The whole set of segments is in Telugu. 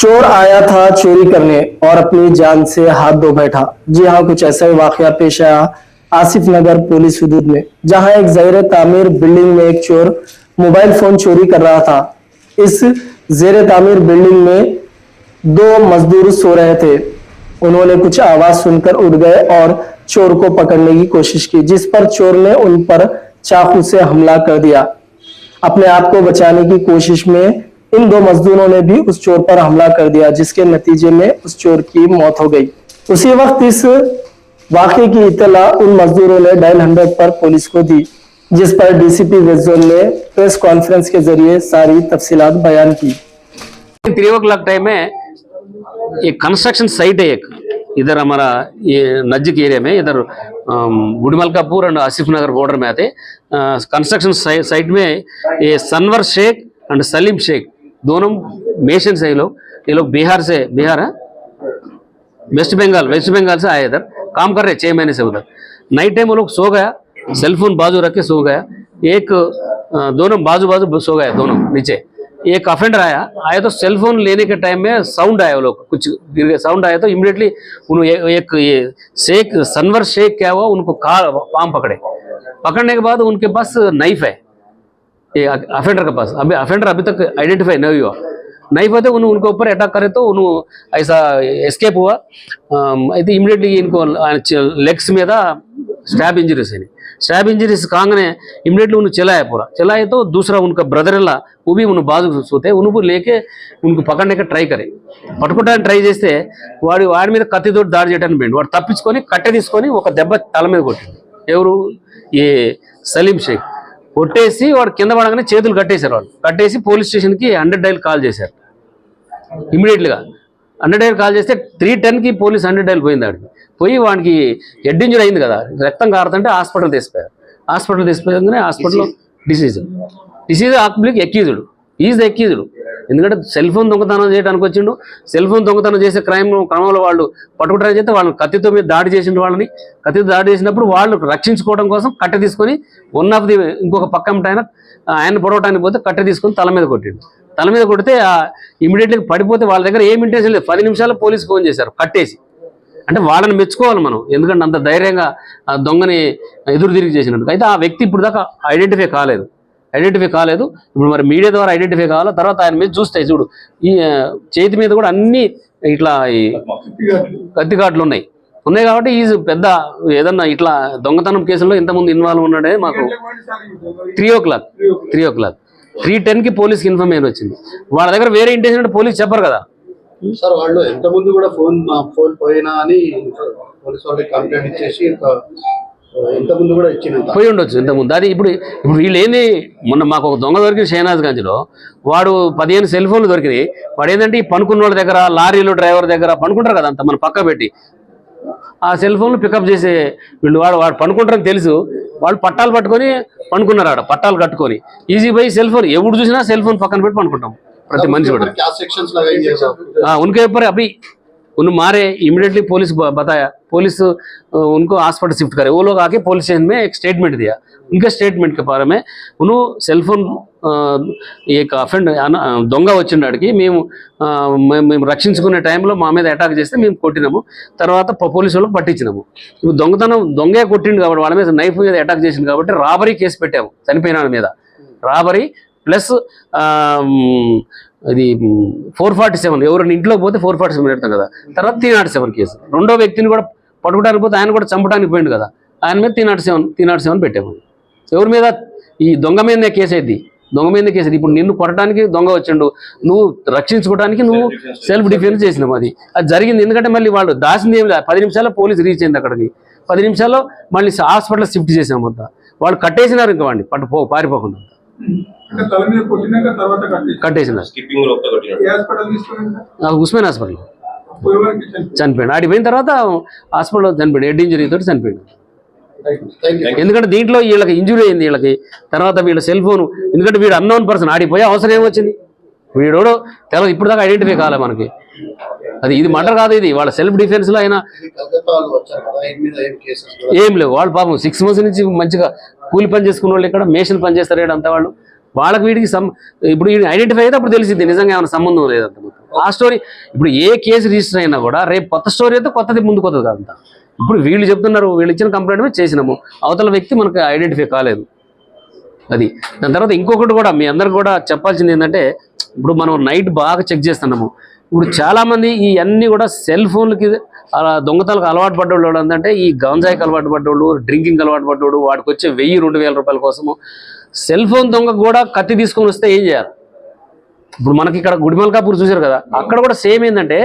चोर आया था चोरी करने और अपनी जान से हाथ धो बैठा। जी हाँ, कुछ ऐसा ही वाकया पेश आया आसिफ नगर पुलिस हदूद में, जहां एक ज़ेर तामीर बिल्डिंग में एक चोर मोबाइल फोन चोरी कर रहा था। इस ज़ेर तामीर बिल्डिंग में दो मजदूर सो रहे थे। उन्होंने कुछ आवाज सुनकर उठ गए और चोर को पकड़ने की कोशिश की, जिस पर चोर ने उन पर चाकू से हमला कर दिया। अपने आप को बचाने की कोशिश में इन दो मजदूरों ने भी उस चोर पर हमला कर दिया, जिसके नतीजे में उस चोर की मौत हो गई। उसी वक्त इस वाकये की इत्तला उन मजदूरों ने डायल 100 पर पुलिस को दी, जिस पर डीसीपी वेस्ट जोन ने प्रेस कॉन्फ्रेंस के जरिए सारी तफसीलात बयान की। 3 o'clock टाइम में एक कंस्ट्रक्शन साइट है, एक इधर हमारा ये नजदीक एरिया में, इधर गुड़मलकापुर एंड आसिफ नगर बॉर्डर में आते कंस्ट्रक्शन साइट में ये सनवर शेख एंड सलीम शेख दोनों मेशन है। ये लोग बिहार है, वेस्ट बंगाल से आए, इधर काम कर रहे 6 महीने से उधर। नाइट टाइम वो लोग सो गया, सेलफोन बाजू रख के सो गया, एक दोनों बाजू सो गए दोनों नीचे। एक अफेंडर आया तो सेलफोन लेने के टाइम में साउंड आया, वो लोग कुछ गिर गए, साउंड आया तो इमीडिएटली एक ये शेख सनवर शेख क्या हुआ, उनको पाम पकड़ने के बाद उनके पास नाइफ है ये अफेंडर के पास। अभी अफेंडर अभी तक आइडेंटिफाई नहीं हुआ। नाइफ होते उनके ऊपर अटैक करे तो उन्होंने ऐसा एस्केप हुआ। అయితే इमीडिएटली इनको लेग्स में स्टैब इंजरीज कांगने इमीडिएटली उन्हें चलाए तो दूसरा उनका ब्रदर ला वो भी उन्हें बाजू सोते उनको लेके उनको पकड़ने का పట్టుకోవడానికి ట్రై చేస్తే వాడి మీద కత్తితోటి దాడి చేయడానికి పోయిండు। వాడు తప్పించుకొని కట్టె తీసుకొని ఒక దెబ్బ తల మీద కొట్టిండు। ఎవరు ఈ సలీం షేక్ కొట్టేసి వాడు కింద పడగానే చేతులు కట్టేశారు। వాళ్ళు కట్టేసి పోలీస్ స్టేషన్కి 100 డైల్ కాల్ చేశారు। ఇమీడియట్గా 100 డైల్ కాల్ చేస్తే 310కి పోలీస్ 100 డైల్ పోయింది। ఆడికి పోయి వాడికి హెడ్ ఇంజరీ అయింది కదా, రక్తం కారుతుంటే హాస్పిటల్ తీసుకుపోయారు। హాస్పిటల్లో డిసీజ్ ఆక్బ్లిక్ ఎక్యూజ్డ్, ఈజ్ ద ఎక్యూజ్డ్। ఎందుకంటే సెల్ ఫోన్ దొంగతనం చేయడానికి వచ్చిండు। సెల్ ఫోన్ దొంగతనం చేసే క్రమంలో వాళ్ళు పట్టుకుంటారని చెప్తే వాళ్ళని కత్తితో మీద దాడి చేసిండు। కత్తితో దాడి చేసినప్పుడు వాళ్ళు రక్షించుకోవడం కోసం కట్టె తీసుకొని ఇంకొక పక్క ఆయన పొడవటానికి పోతే కట్టె తీసుకొని తల మీద కొడితే ఇమీడియట్గా పడిపోతే వాళ్ళ దగ్గర ఏం ఇంటెన్షన్ లేదు। 10 నిమిషాల్లో పోలీసు ఫోన్ చేశారు కట్టేసి। అంటే వాళ్ళని మెచ్చుకోవాలి మనం, ఎందుకంటే అంత ధైర్యంగా దొంగని ఎదురు తిరిగి చేసినట్టు। అయితే ఆ వ్యక్తి ఇప్పుడు దాకా ఐడెంటిఫై కాలేదు। ఇప్పుడు మరి మీడియా ద్వారా ఐడెంటిఫై కావాలా। తర్వాత ఆయన మీద చూస్తే చూడు ఈ చేతి మీద కూడా అన్ని ఇట్లా ఈ కత్తి ఘాట్లు ఉన్నాయి కాబట్టి ఈజ్ పెద్ద ఏదన్నా ఇట్లా దొంగతనం కేసులో ఇంతకుముందు ఇన్వాల్వ్ ఉన్నాడే మాకు 3 o'clock 310కి పోలీస్కి ఇన్ఫర్మేషన్ వచ్చింది। వాళ్ళ దగ్గర వేరే ఇంటెన్షన్ పోలీస్ చెప్పరు కదా సార్। వాళ్ళు ఎంత ముందు కూడా ఫోన్ పోయినా అని పోలీస్ వాళ్ళకి కంప్లైంట్ ఇచ్చేసి ఇంతకుముందు కూడా పోయి ఉండొచ్చు ఇంతకుముందు। అది ఇప్పుడు వీళ్ళు ఏంది, మొన్న మాకు ఒక దొంగ దొరికింది షహనాజ్గంజ్లో, వాడు 15 సెల్ ఫోన్లు దొరికినాయి। వాడు ఏంటంటే ఈ పనుకున్న వాళ్ళ దగ్గర, లారీలో డ్రైవర్ దగ్గర పనుకుంటారు కదా, అంత మనం పక్క పెట్టి ఆ సెల్ ఫోన్లు పికప్ చేసే వీళ్ళు వాడు పనుకుంటారని తెలుసు, వాళ్ళు పట్టాలు పట్టుకొని పనుకున్నారు। ఆడ పట్టాలు కట్టుకొని ఈజీ బై సెల్ ఫోన్, ఎప్పుడు చూసినా సెల్ ఫోన్ పక్కన పెట్టి పనుకుంటాం ప్రతి మనిషి కూడా। उनके ऊपर अभी उन मारे इमीडिएटली पुलिस बताया, पुलिस उनको हॉस्पिटल शिफ्ट करे। वो लोग आके पुलिस स्टेशन में एक स्टेटमेंट दिया। उनके स्टेटमेंट के बारे में उन्होंने सेल फोन एक अफेंड దొంగ వచ్చిండాడికి మేము రక్షించుకునే టైంలో మా మీద అటాక్ చేస్తే మేము కొట్టినాము, తర్వాత పోలీసు వాళ్ళకి పట్టించినాము। ఇప్పుడు దొంగే కొట్టిండు కాబట్టి వాళ్ళ మీద నైఫ్ మీద అటాక్ చేసింది కాబట్టి రాబరీ కేసు పెట్టాము, చనిపోయిన మీద రాబరీ ప్లస్ అది 447 ఎవరైనా ఇంట్లోకి పోతే 447 పెడతాం కదా, తర్వాత 307 కేసు। రెండో వ్యక్తిని కూడా పట్టుకోవడానికి పోతే ఆయన కూడా చంపడానికి పోయిండు కదా, ఆయన మీద 307 పెట్టాము। ఎవరి మీద? ఈ దొంగ మీదనే కేసు అయింది, ఇప్పుడు నిన్ను కొట్టడానికి దొంగ వచ్చిండు, నువ్వు రక్షించుకోవడానికి నువ్వు సెల్ఫ్ డిఫెన్స్ చేసినావు। అది జరిగింది। ఎందుకంటే మళ్ళీ వాళ్ళు దాచింది ఏం లేదు, 10 నిమిషాల్లో పోలీసు రీచ్ అయింది అక్కడికి, 10 నిమిషాల్లో మళ్ళీ హాస్పిటల్ షిఫ్ట్ చేసాము మొత్తం। వాళ్ళు కట్టేసినారు ఇంకా వాడిని పారిపోకుండా కట్టేసినారు। ఉస్మాన్ హాస్పిటల్ చనిపోయాడు। ఆడిపోయిన తర్వాత హాస్పిటల్లో చనిపోయాడు, హెడ్ ఇంజరీ తోటి చనిపోయాడు। ఎందుకంటే దీంట్లో వీళ్ళకి ఇంజురీ అయింది వీళ్ళకి, తర్వాత వీళ్ళ సెల్ ఫోన్, ఎందుకంటే వీడు అన్నోన్ పర్సన్, ఆడిపోయే అవసరం ఏమొచ్చింది, వీడోడో తెలదు, ఇప్పుడు దాకా ఐడెంటిఫై కాలే మనకి। అది ఇది మర్డర్ కాదు, ఇది వాళ్ళ సెల్ఫ్ డిఫెన్స్ లో అయినా ఏం లేవు। వాళ్ళు పాపం 6 months నుంచి మంచిగా కూలి పని చేసుకున్న వాళ్ళు, ఇక్కడ మేషన్ పని చేస్తారు అంతా వాళ్ళు వాళ్ళకి వీడికి ఇప్పుడు ఐడెంటిఫై అయితే అప్పుడు తెలిసింది నిజంగా ఏమైనా సంబంధం లేదంత మొత్తం. ఆ స్టోరీ ఇప్పుడు ఏ కేసు రిజిస్టర్ అయినా కూడా రేపు కొత్త స్టోరీ అయితే కొత్తది ముందు కొత్తది కాదంతా. ఇప్పుడు వీళ్ళు చెప్తున్నారు, వీళ్ళు ఇచ్చిన కంప్లైంట్ మీద చేసినాము, అవతల వ్యక్తి మనకు ఐడెంటిఫై కాలేదు. అది దాని తర్వాత ఇంకొకటి కూడా మీ అందరికి కూడా చెప్పాల్సింది ఏంటంటే, ఇప్పుడు మనం నైట్ బాగా చెక్ చేస్తున్నాము. ఇప్పుడు చాలామంది ఈ అన్నీ కూడా సెల్ ఫోన్లకి అలా దొంగతనాలకు అలవాటు పడ్డోళ్ళు ఏంటంటే, ఈ గంజాయికి అలవాటు పడ్డోళ్ళు, డ్రింకింగ్ అలవాటు పడ్డోడు, వాడికి వచ్చే 1000-2000 రూపాయల కోసము సెల్ ఫోన్ దొంగ కూడా కత్తి తీసుకొని వస్తే ఏం చేయాలి? ఇప్పుడు మనకి ఇక్కడ గుడిమల్కాపూర్ చూశారు కదా, అక్కడ కూడా సేమ్ ఏంటంటే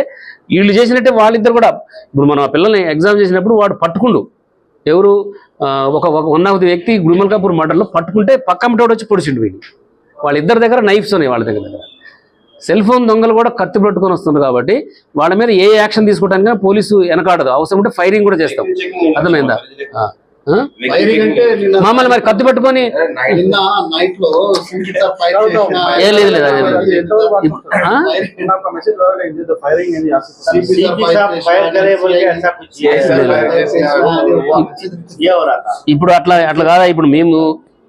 వీళ్ళు చేసినట్టే వాళ్ళిద్దరు కూడా. ఇప్పుడు మనం ఆ పిల్లల్ని ఎగ్జామ్ చేసినప్పుడు వాడు పట్టుకుండు, ఎవరు ఒక వన్ ఆఫ్ ది వ్యక్తి గుడిమల్కాపూర్ మర్డర్లో పట్టుకుంటే పక్కమ్మటోడు వచ్చి పొడిచిండు వీళ్ళు. వాళ్ళిద్దరి దగ్గర నైఫ్స్ ఉన్నాయి వాళ్ళ దగ్గర. సెల్ ఫోన్ దొంగలు కూడా కత్తి పట్టుకొని వస్తుంది కాబట్టి వాళ్ళ మీద ఏ యాక్షన్ తీసుకోవడానికి పోలీసు వెనకాడదు. అవసరం ఉంటే ఫైరింగ్ కూడా చేస్తాం. అర్థమైందా? ఫైరింగ్ అంటే మమ్మల్ని మరి కత్తి పట్టుకొని నిన్న నైట్ లో ఏ లేదు లేదు అదే లేదు. ఇప్పుడు అట్లా అట్లా కాదా? ఇప్పుడు మేము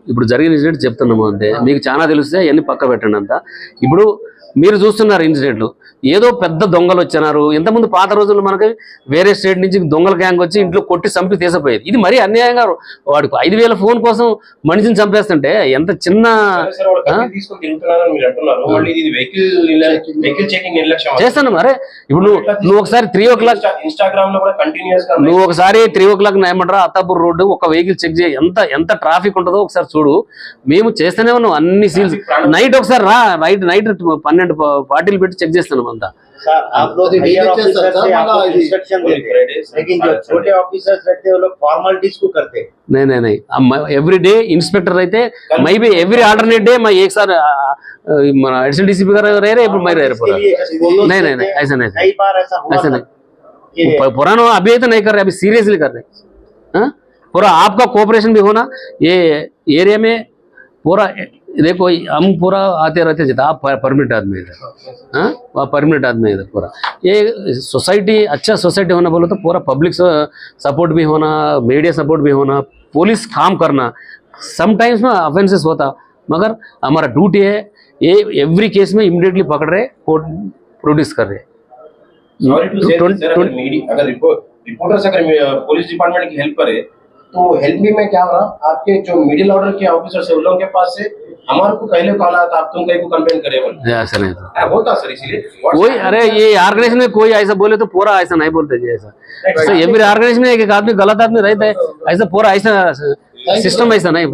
ఇప్పుడు జరిగిన ఇన్సిడెంట్ చెప్తున్నాము అంతే, మీకు చాలా తెలిస్తే అవన్నీ పక్క పెట్టండి అంతా. ఇప్పుడు మీరు చూస్తున్నారు ఇన్సిడెంట్లు, ఏదో పెద్ద దొంగలు వచ్చినారు. ఇంతకుముందు పాత రోజుల్లో మనకి వేరే స్టేట్ నుంచి దొంగల గ్యాంగ్ వచ్చి ఇంట్లో కొట్టి చంపి తీసపోయేది. ఇది మరీ అన్యాయంగా వాడికి 5000 ఫోన్ కోసం మనిషిని చంపేస్తుంటే ఎంత చిన్న చేస్తాను. మరే ఇప్పుడు నువ్వు ఒకసారి 3 o'clock నువ్వు ఒకసారి 3 o'clock ఏమంటారా అత్తాపూర్ రోడ్డు ఒక వెహికల్ చెక్ చేయి, ఎంత ట్రాఫిక్ ఉంటుందో ఒకసారి చూడు. మేము చేస్తూనే ఉన్నాం అన్ని సీల్స్. నైట్ ఒకసారి రా, నైట్ 12 పెట్టి చెక్ చేస్తున్నాం అంతా. आप लोग हायर ऑफिसर से आपको इंस्ट्रक्शन देते हैं, लेकिन जो छोटे ऑफिसर्स रहते हैं वो लोग फॉर्मेलिटीज को करते हैं. नहीं एवरी डे इंस्पेक्टर रहते मैं भी एवरी अल्टरनेट डे मैं एक सार एडिशनल डीसीपी का रह रहे मैं रह रहा नहीं ऐसा नहीं कई बार ऐसा नहीं पुराना अभी तो नहीं कर रहे, अभी सीरियसली कर रहे। पूरा आपका कोऑपरेशन भी होना ये एरिया में पूरा। देखो हम पूरा आते रहते जितना आप परमानेंट आदमी इधर, वह परमानेंट आदमी इधर पूरा। ये सोसाइटी अच्छा सोसाइटी होना बोलो तो पूरा पब्लिक सपोर्ट भी होना, मीडिया सपोर्ट भी होना, पुलिस काम करना। समटाइम्स में ऑफेंसेस होता मगर हमारा ड्यूटी है ये एवरी केस में इमीडिएटली पकड़ रहे, कोर्ट प्रोड्यूस कर रहे। अगर रिपोर्टर्स अगर पुलिस डिपार्टमेंट की हेल्प करे तो हेल्प मी में क्या हो रहा, आपके जो मिडिल ऑर्डर के ऑफिसर्स है उन लोगों के पास से हमारे को पहले कॉल आता आप तुम कहीं को कंप्लेंट करे बोले ऐसा नहीं था होता सर। इसीलिए कोई अरे ये ऑर्गेनाइजेशन में कोई ऐसा बोले तो पूरा ऐसा नहीं बोलते जी। ऐसा एवरी ऑर्गेनाइजेशन में एक आदमी गलत आदमी रहता है, ऐसा पूरा ऐसा सिस्टम ऐसा नहीं।